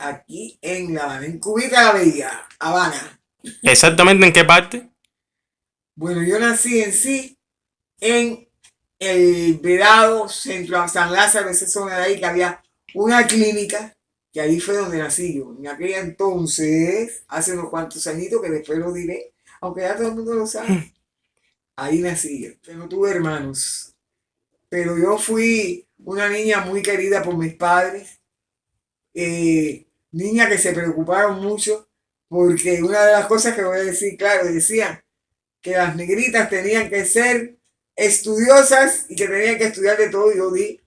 aquí en La Habana, en Cubita la Bella, Habana. ¿Exactamente en qué parte? Bueno, yo nací en sí en el Vedado, centro a San Lázaro, esa zona de ahí, que había una clínica, que ahí fue donde nací yo. En aquella entonces, hace unos cuantos añitos, que después lo diré, aunque ya todo el mundo lo sabe, ahí nací yo. Yo no tuve hermanos, pero yo fui una niña muy querida por mis padres, niña que se preocuparon mucho, porque una de las cosas que voy a decir, claro, decían que las negritas tenían que ser estudiosas y que tenían que estudiar de todo. Yo di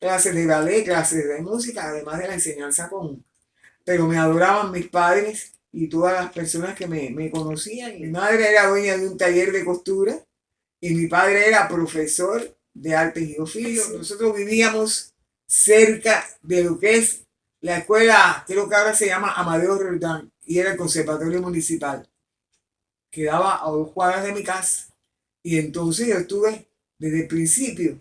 clases de ballet, clases de música, además de la enseñanza común. Pero me adoraban mis padres y todas las personas que me conocían. Mi madre era dueña de un taller de costura y mi padre era profesor de artes y oficios. Nosotros vivíamos cerca de lo que es la escuela, creo que ahora se llama Amadeo Roldán, y era el conservatorio municipal. Quedaba a 2 cuadras de mi casa. Y entonces yo estuve desde el principio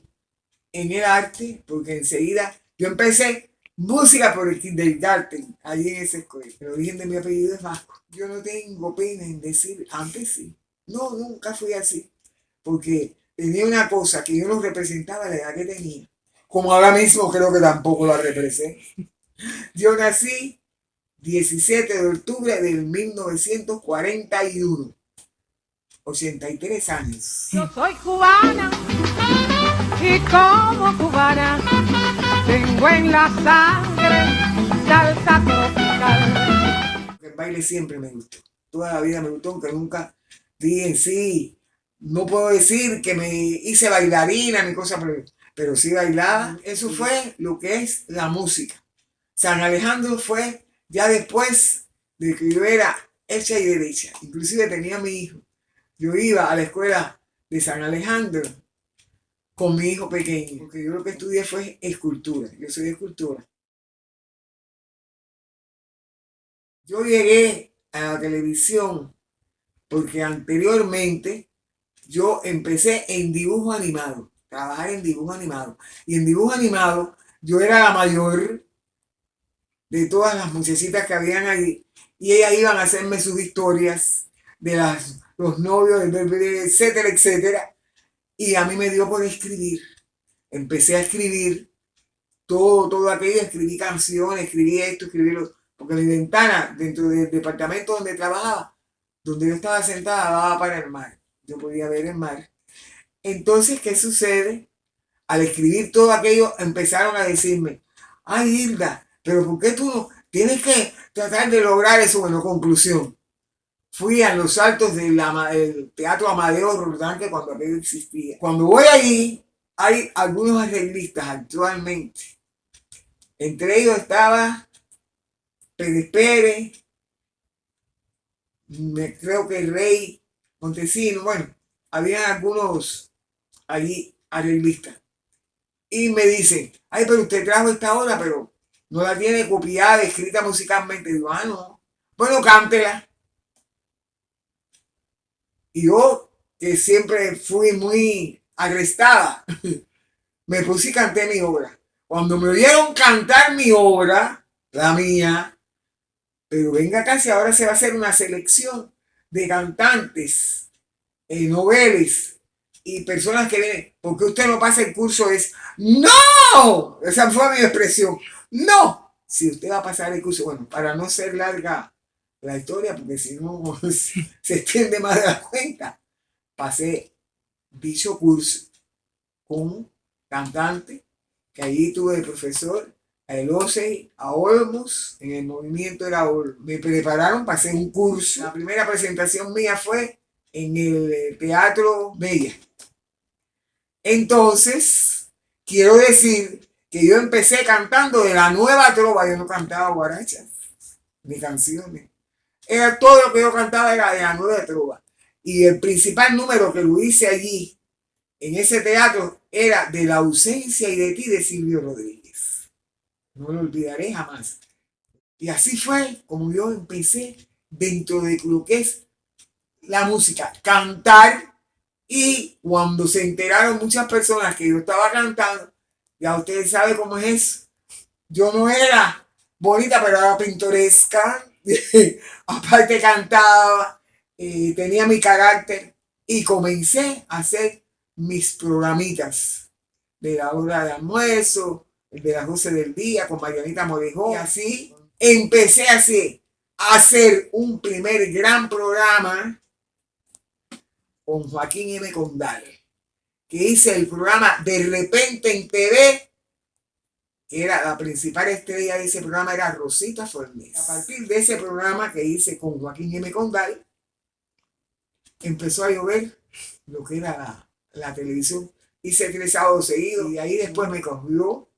en el arte, porque enseguida yo empecé música por el kindergarten, allí en esa escuela. El origen de mi apellido es vasco. Yo no tengo pena en decir, antes sí. No, nunca fui así, porque tenía una cosa que yo no representaba la edad que tenía. Como ahora mismo creo que tampoco la representé. Yo nací 17 de octubre del 1941. 83 años. Yo soy cubana y como cubana tengo en la sangre salsa tropical. El baile siempre me gustó. Toda la vida me gustó, aunque nunca di en sí. No puedo decir que me hice bailarina ni cosa, pero sí bailaba. Eso fue lo que es la música. San Alejandro fue ya después de que yo era hecha y derecha. Inclusive tenía mi hijo. Yo iba a la escuela de San Alejandro con mi hijo pequeño, porque yo lo que estudié fue escultura. Yo soy de escultura. Yo llegué a la televisión porque anteriormente yo empecé en dibujo animado, trabajar en dibujo animado. Y en dibujo animado yo era la mayor de todas las muchachitas que habían ahí, y ellas iban a hacerme sus historias de los novios, etcétera, etcétera. Y a mí me dio por escribir. Empecé a escribir todo aquello, escribí canciones, escribí esto, escribí lo, porque mi ventana dentro del departamento donde trabajaba, donde yo estaba sentada, daba para el mar. Yo podía ver el mar. Entonces, ¿qué sucede? Al escribir todo aquello, empezaron a decirme, ay, Hilda, pero ¿por qué tú no tienes que tratar de lograr eso? Bueno, conclusión. Fui a los altos del Teatro Amadeo Roldán, que cuando aquello existía. Cuando voy allí, hay algunos arreglistas actualmente. Entre ellos estaba Pérez Pérez, creo que el Rey Montesino, bueno, había algunos allí arreglistas. Y me dicen, ay, pero usted trajo esta obra, pero no la tiene copiada, escrita musicalmente. Digo, ah, no. Bueno, cántela. Y yo, que siempre fui muy agrestada, me puse y canté mi obra. Cuando me oyeron cantar mi obra, la mía, pero venga acá, si ahora se va a hacer una selección de cantantes, noveles y personas que vienen, ¿por qué usted no pasa el curso? Es, ¡no! Esa fue mi expresión. ¡No! Si usted va a pasar el curso, bueno, para no ser larga la historia, porque si no se extiende más de la cuenta, pasé dicho curso con cantante, que allí tuve de profesor a Elosey, a Olmos, en el movimiento era Olmos. Me prepararon para hacer un curso. La primera presentación mía fue en el Teatro Bella. Entonces, quiero decir que yo empecé cantando de la nueva trova. Yo no cantaba guarachas ni canciones. Era todo lo que yo cantaba era de la nueva trova. Y el principal número que lo hice allí, en ese teatro, era De la ausencia y de ti, de Silvio Rodríguez. No lo olvidaré jamás. Y así fue como yo empecé dentro de lo que es la música, cantar. Y cuando se enteraron muchas personas que yo estaba cantando, ya ustedes saben cómo es eso. Yo no era bonita, pero era pintoresca. Aparte cantaba, tenía mi carácter y comencé a hacer mis programitas de la hora de almuerzo, de las 12 del día con Marianita Morejón. Y así empecé a hacer un primer gran programa con Joaquín M. Condal, que hice el programa De Repente en TV, que era la principal estrella de ese programa, era Rosita Fornés. A partir de ese programa que hice con Joaquín M. Condal, empezó a llover lo que era la televisión. Hice 3 sábados seguidos y ahí después me cogió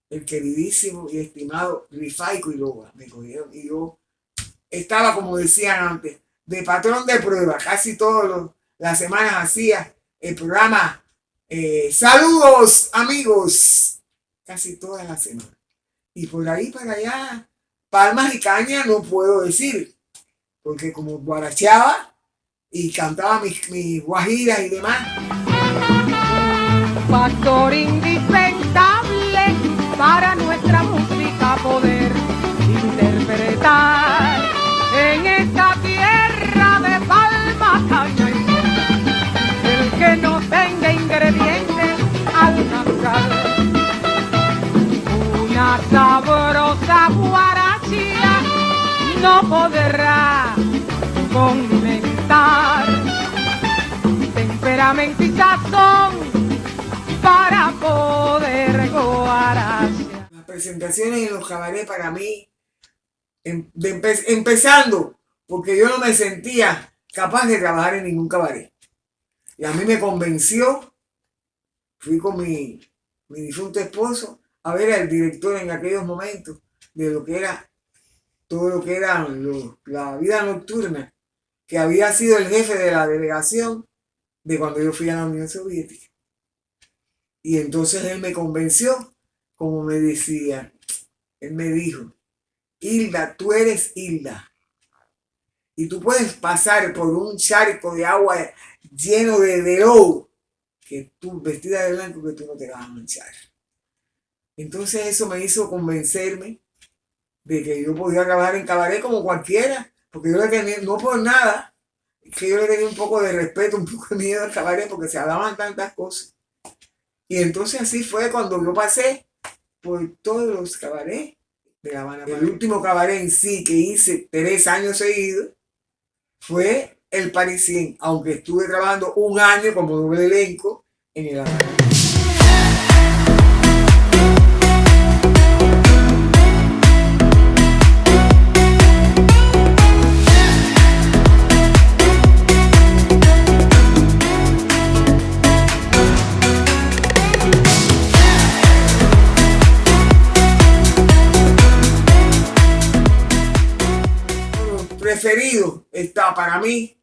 el queridísimo y estimado Rifai Quiroga. Me cogieron y yo estaba, como decían antes, de patrón de prueba. Casi todas las semanas hacía el programa Saludos, amigos. Casi todas las semanas. Y por ahí para allá, palmas y caña no puedo decir, porque como guaracheaba y cantaba mis guajiras y demás. Factor indispensable para nuestra música poder interpretar en esta tierra de palma, caña y sol, el que no tenga ingredientes al natural. Una sabrosa guarachía no podrá condimentar temperamento y sazón para poder guarachear. Las presentaciones en los cabarets para mí, empezando, porque yo no me sentía capaz de trabajar en ningún cabaret. Y a mí me convenció, fui con mi difunto esposo a ver al director en aquellos momentos de lo que era todo lo que era la vida nocturna, que había sido el jefe de la delegación de cuando yo fui a la Unión Soviética. Y entonces él me convenció, como me decía, él me dijo: Hilda, tú eres Hilda, y tú puedes pasar por un charco de agua lleno de lodo, que tú vestida de blanco, que tú no te vas a manchar. Entonces eso me hizo convencerme de que yo podía trabajar en cabaret como cualquiera, porque yo le tenía, no por nada, que yo le tenía un poco de respeto, un poco de miedo al cabaret, porque se hablaban tantas cosas. Y entonces así fue cuando yo pasé por todos los cabarets de La Habana. El último cabaret en sí que hice 3 años seguidos fue el Parisien, aunque estuve trabajando 1 año como doble elenco en el Habana. Preferido está para mí,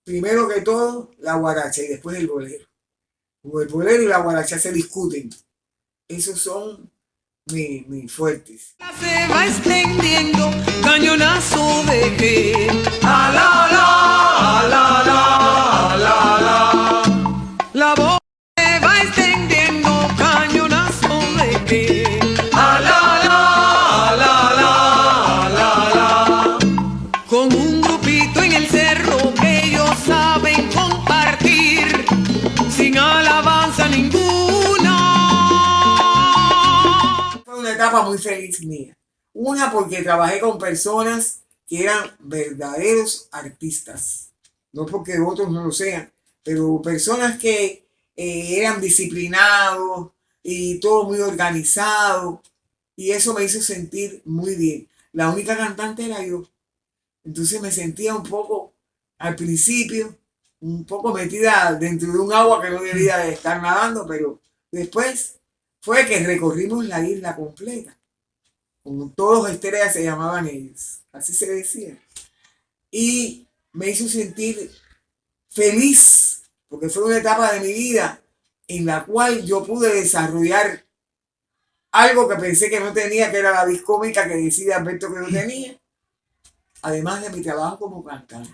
primero que todo, la guaracha y después el bolero. El bolero y la guaracha se discuten. Esos son mis fuertes. Se va extendiendo, cañonazo de que a la voz se va extendiendo, cañonazo de que a con un grupito en el cerro que ellos saben compartir sin alabanza ninguna. Fue una etapa muy feliz mía. Una, porque trabajé con personas que eran verdaderos artistas. No porque otros no lo sean, pero personas que eran disciplinados y todo muy organizado. Y eso me hizo sentir muy bien. La única cantante era yo. Entonces me sentía un poco, al principio, un poco metida dentro de un agua que no debía de estar nadando, pero después fue que recorrimos la isla completa. Como todos estrellas se llamaban ellos, así se decía. Y me hizo sentir feliz, porque fue una etapa de mi vida en la cual yo pude desarrollar algo que pensé que no tenía, que era la vis cómica que decía Alberto que no tenía, además de mi trabajo como cantante.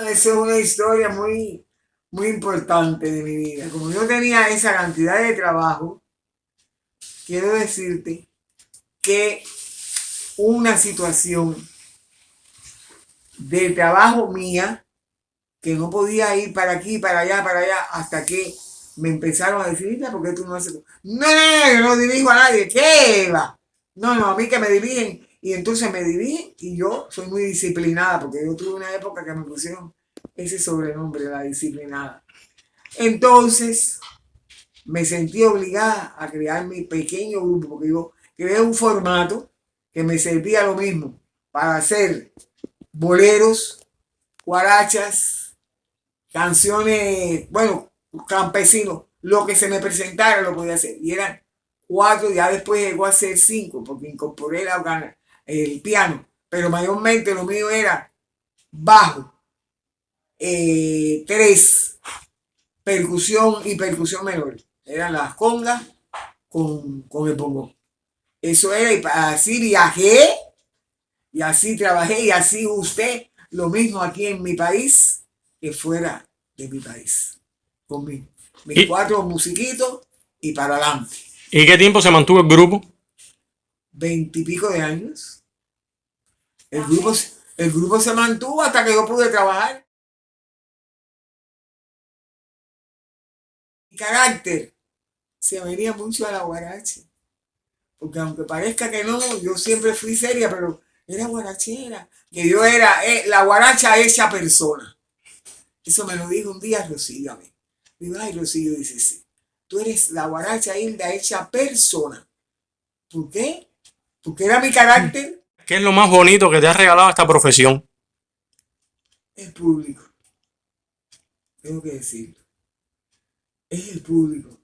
Esa es una historia muy, muy importante de mi vida. Como yo tenía esa cantidad de trabajo, quiero decirte que una situación de trabajo mía, que no podía ir para aquí, para allá, hasta que me empezaron a decir, mira, ¿por qué tú no haces? No, yo no dirijo a nadie, ¿qué va? No, a mí que me dirigen, y entonces me dirigen, y yo soy muy disciplinada, porque yo tuve una época que me pusieron ese sobrenombre, la disciplinada. Entonces, me sentí obligada a crear mi pequeño grupo, porque yo creé un formato que me servía lo mismo para hacer boleros, guarachas, canciones, bueno, campesinos, lo que se me presentara lo podía hacer. Y eran 4, ya después llegó a ser 5, porque incorporé el piano, pero mayormente lo mío era bajo, 3, percusión y percusión menor. Eran las congas con el bongo. Eso era, y así viajé, y así trabajé, y así usted, lo mismo aquí en mi país que fuera de mi país. Con mis 4 musiquitos y para adelante. ¿Y qué tiempo se mantuvo el grupo? 20 y pico de años. El grupo se mantuvo hasta que yo pude trabajar. Mi carácter se venía mucho a la guaracha. Porque aunque parezca que no, yo siempre fui seria, pero era guarachera. Que yo era la guaracha hecha persona. Eso me lo dijo un día Rocío a mí. Digo, ay, Rocío, dice, sí. Tú eres la guaracha Hilda hecha persona. ¿Por qué? Porque era mi carácter. ¿Qué es lo más bonito que te ha regalado esta profesión? El público. Tengo que decirlo. Es el público.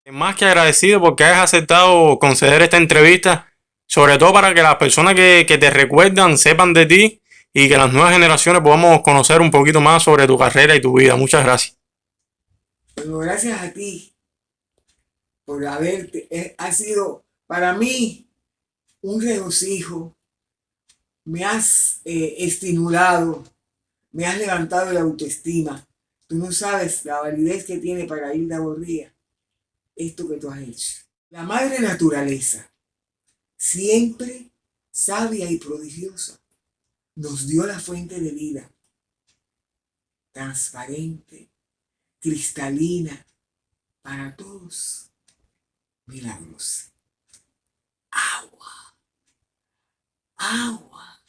Más que agradecido porque hayas aceptado conceder esta entrevista, sobre todo para que las personas que te recuerdan sepan de ti y que las nuevas generaciones podamos conocer un poquito más sobre tu carrera y tu vida. Muchas gracias. Pero gracias a ti por haberte, ha sido para mí un regocijo. Me has estimulado, me has levantado la autoestima. Tú no sabes la validez que tiene para Hilda Bordía esto que tú has hecho. La madre naturaleza, siempre sabia y prodigiosa, nos dio la fuente de vida, transparente, cristalina, para todos, milagrosa. Agua, agua,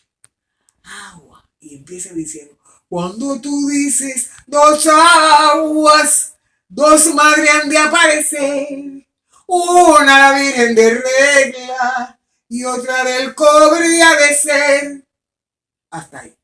agua. Y empieza diciendo, cuando tú dices 2 aguas, 2 madres han de aparecer, una la Virgen de Regla y otra del cobre ha de ser. Hasta ahí.